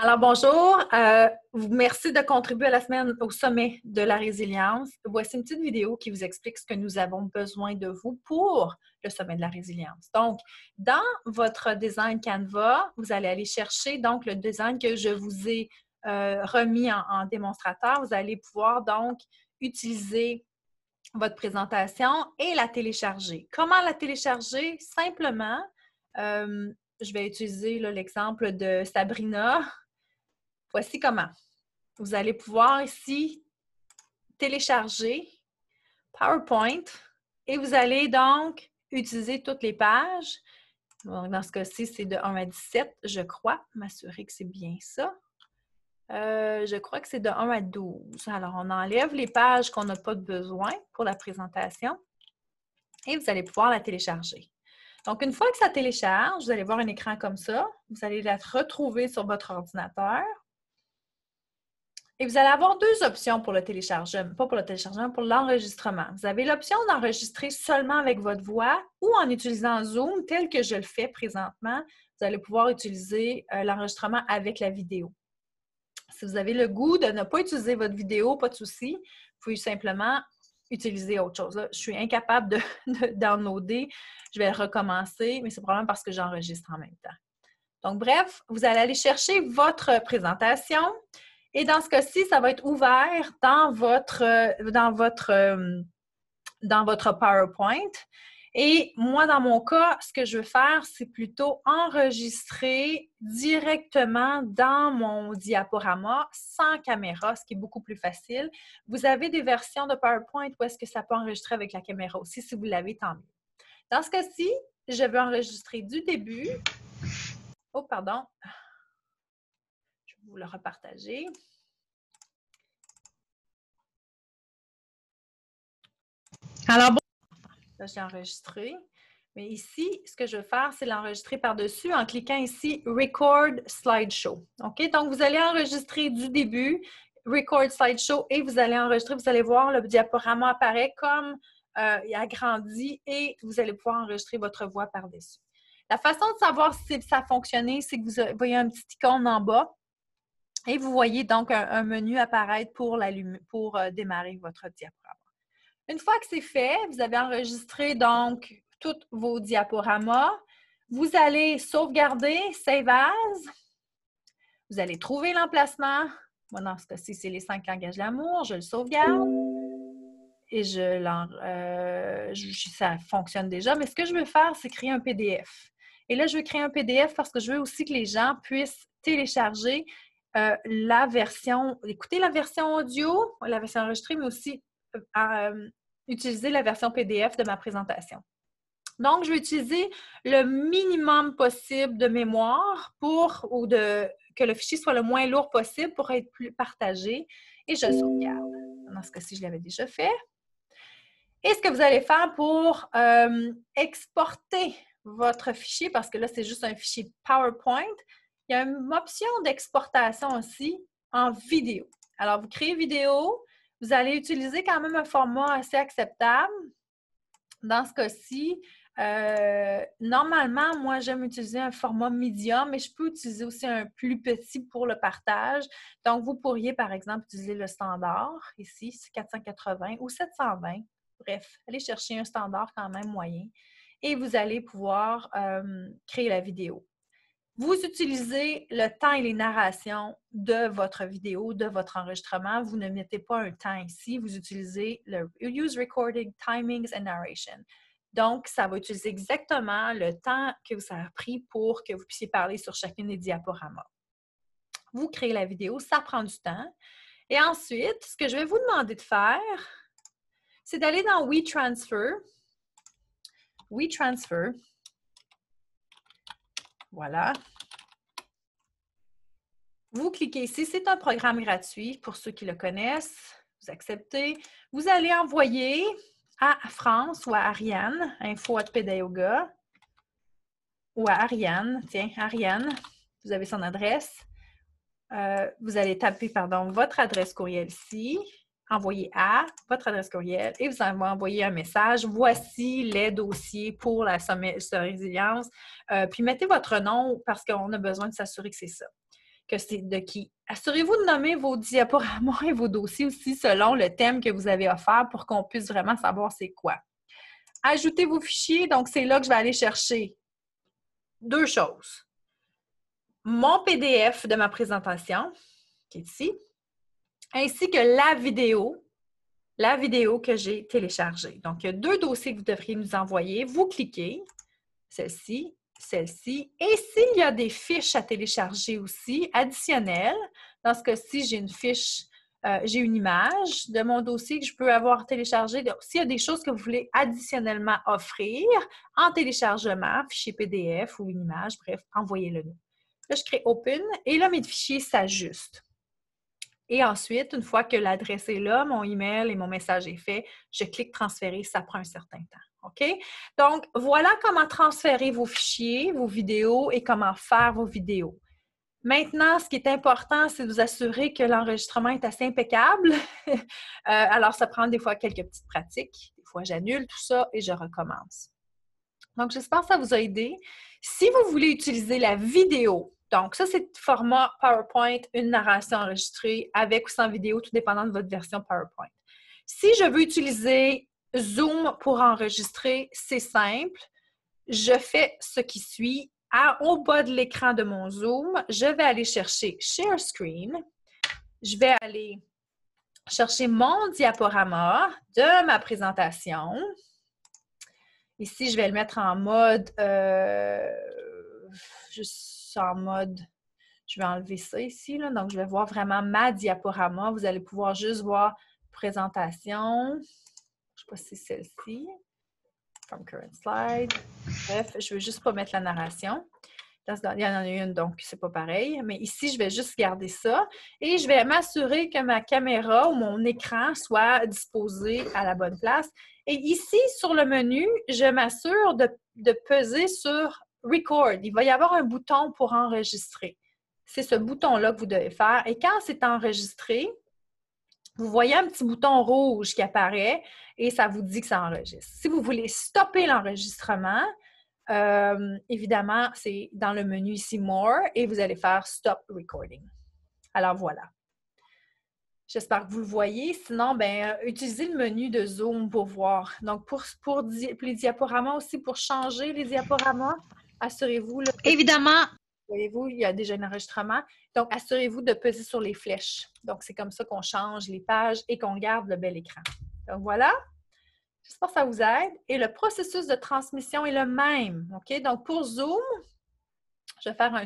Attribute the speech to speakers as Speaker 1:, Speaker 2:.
Speaker 1: Alors, bonjour. Merci de contribuer à la semaine au sommet de la résilience. Voici une petite vidéo qui vous explique ce que nous avons besoin de vous pour le sommet de la résilience. Donc, dans votre design Canva, vous allez aller chercher donc le design que je vous ai remis en démonstrateur. Vous allez pouvoir donc utiliser votre présentation et la télécharger. Comment la télécharger? Simplement, je vais utiliser l'exemple de Sabrina. Voici comment. Vous allez pouvoir ici télécharger PowerPoint et vous allez donc utiliser toutes les pages. Donc, dans ce cas-ci, c'est de 1 à 17, je crois. M'assurer que c'est bien ça. Je crois que c'est de 1 à 12. Alors, on enlève les pages qu'on n'a pas besoin pour la présentation et vous allez pouvoir la télécharger. Donc, une fois que ça télécharge, vous allez voir un écran comme ça. Vous allez la retrouver sur votre ordinateur. Et vous allez avoir deux options pour le téléchargement, pas pour le téléchargement, pour l'enregistrement. Vous avez l'option d'enregistrer seulement avec votre voix ou en utilisant Zoom, tel que je le fais présentement. Vous allez pouvoir utiliser l'enregistrement avec la vidéo. Si vous avez le goût de ne pas utiliser votre vidéo, pas de souci. Vous pouvez simplement utiliser autre chose. Là, je suis incapable de downloader. Je vais recommencer, mais c'est probablement parce que j'enregistre en même temps. Donc, bref, vous allez aller chercher votre présentation. Et dans ce cas-ci, ça va être ouvert dans votre PowerPoint. Et moi, dans mon cas, ce que je veux faire, c'est plutôt enregistrer directement dans mon diaporama sans caméra, ce qui est beaucoup plus facile. Vous avez des versions de PowerPoint où est-ce que ça peut enregistrer avec la caméra aussi, si vous l'avez, tant mieux. Dans ce cas-ci, je vais enregistrer du début. Oh, pardon. Je vais vous le repartager. Alors, bon, là, j'ai enregistré. Mais ici, ce que je vais faire, c'est l'enregistrer par-dessus en cliquant ici « Record Slideshow ». OK? Donc, vous allez enregistrer du début, « Record Slideshow » et vous allez enregistrer. Vous allez voir, le diaporama apparaît comme il agrandit et vous allez pouvoir enregistrer votre voix par-dessus. La façon de savoir si ça a fonctionné, c'est que vous voyez un petit icône en bas et vous voyez donc un menu apparaître pour démarrer votre diaporama. Une fois que c'est fait, vous avez enregistré donc tous vos diaporamas. Vous allez sauvegarder, Save As. Vous allez trouver l'emplacement. Moi, dans ce cas-ci, c'est les 5 langages de l'amour. Je le sauvegarde. Et ça fonctionne déjà. Mais ce que je veux faire, c'est créer un PDF. Et là, je veux créer un PDF parce que je veux aussi que les gens puissent télécharger la version, écouter la version audio, la version enregistrée, mais aussi utiliser la version PDF de ma présentation. Donc, je vais utiliser le minimum possible de mémoire que le fichier soit le moins lourd possible pour être plus partagé et je sauvegarde. Dans ce cas-ci, je l'avais déjà fait. Et ce que vous allez faire pour exporter votre fichier, parce que là, c'est juste un fichier PowerPoint, il y a une option d'exportation aussi en vidéo. Alors, vous créez vidéo, vous allez utiliser quand même un format assez acceptable. Dans ce cas-ci, normalement, moi, j'aime utiliser un format médium, mais je peux utiliser aussi un plus petit pour le partage. Donc, vous pourriez, par exemple, utiliser le standard, ici, c'est 480 ou 720. Bref, allez chercher un standard quand même moyen et vous allez pouvoir créer la vidéo. Vous utilisez le temps et les narrations de votre vidéo, de votre enregistrement. Vous ne mettez pas un temps ici. Vous utilisez le Use Recording, Timings and Narration. Donc, ça va utiliser exactement le temps que ça a pris pour que vous puissiez parler sur chacune des diaporamas. Vous créez la vidéo, ça prend du temps. Et ensuite, ce que je vais vous demander de faire, c'est d'aller dans WeTransfer. WeTransfer. Voilà. Vous cliquez ici, c'est un programme gratuit pour ceux qui le connaissent. Vous acceptez. Vous allez envoyer à France ou à Ariane, info@PedaYoga, ou à Ariane. Tiens, Ariane, vous avez son adresse. Vous allez taper, votre adresse courriel ici, envoyer à votre adresse courriel et vous allez envoyer un message. Voici les dossiers pour la sommet de résilience. Puis mettez votre nom parce qu'on a besoin de s'assurer que c'est ça. que c'est de qui. Assurez-vous de nommer vos diaporamas et vos dossiers aussi selon le thème que vous avez offert pour qu'on puisse vraiment savoir c'est quoi. Ajoutez vos fichiers, donc c'est là que je vais aller chercher deux choses. Mon PDF de ma présentation, qui est ici, ainsi que la vidéo que j'ai téléchargée. Donc, il y a deux dossiers que vous devriez nous envoyer. Vous cliquez, celle-ci, celle-ci. Et s'il y a des fiches à télécharger aussi, additionnelles, dans ce cas-ci, j'ai une fiche, j'ai une image de mon dossier que je peux avoir téléchargé. Donc, s'il y a des choses que vous voulez additionnellement offrir en téléchargement, fichier PDF ou une image, bref, envoyez-le nous. Là, je crée Open et là, mes fichiers s'ajustent. Et ensuite, une fois que l'adresse est là, mon email et mon message est fait, je clique transférer, ça prend un certain temps. OK? Donc, voilà comment transférer vos fichiers, vos vidéos et comment faire vos vidéos. Maintenant, ce qui est important, c'est de vous assurer que l'enregistrement est assez impeccable. Alors, ça prend des fois quelques petites pratiques. Des fois, j'annule tout ça et je recommence. Donc, j'espère que ça vous a aidé. Si vous voulez utiliser la vidéo, donc ça, c'est format PowerPoint, une narration enregistrée avec ou sans vidéo, tout dépendant de votre version PowerPoint. Si je veux utiliser Zoom pour enregistrer, c'est simple. Je fais ce qui suit. Au bas de l'écran de mon Zoom, je vais aller chercher Share Screen. Je vais aller chercher mon diaporama de ma présentation. Ici, je vais le mettre en mode, juste en mode, je vais enlever ça ici, là. Donc, je vais voir vraiment ma diaporama. Vous allez pouvoir juste voir présentation. Je ne sais pas si c'est celle-ci. From current slide. Bref, je ne veux juste pas mettre la narration. Il y en a une, donc c'est pas pareil. Mais ici, je vais juste garder ça. Et je vais m'assurer que ma caméra ou mon écran soit disposé à la bonne place. Et ici, sur le menu, je m'assure de peser sur Record. Il va y avoir un bouton pour enregistrer. C'est ce bouton-là que vous devez faire. Et quand c'est enregistré, vous voyez un petit bouton rouge qui apparaît et ça vous dit que ça enregistre. Si vous voulez stopper l'enregistrement, évidemment, c'est dans le menu ici « More » et vous allez faire « Stop Recording ». Alors, voilà. J'espère que vous le voyez. Sinon, utilisez le menu de Zoom pour voir. Donc, pour les diaporamas aussi, pour changer les diaporamas, assurez-vous.
Speaker 2: Évidemment.
Speaker 1: Voyez-vous, il y a déjà un enregistrement. Donc, assurez-vous de peser sur les flèches. Donc, c'est comme ça qu'on change les pages et qu'on garde le bel écran. Donc, voilà. J'espère que ça vous aide. Et le processus de transmission est le même. OK? Donc, pour Zoom, je vais faire un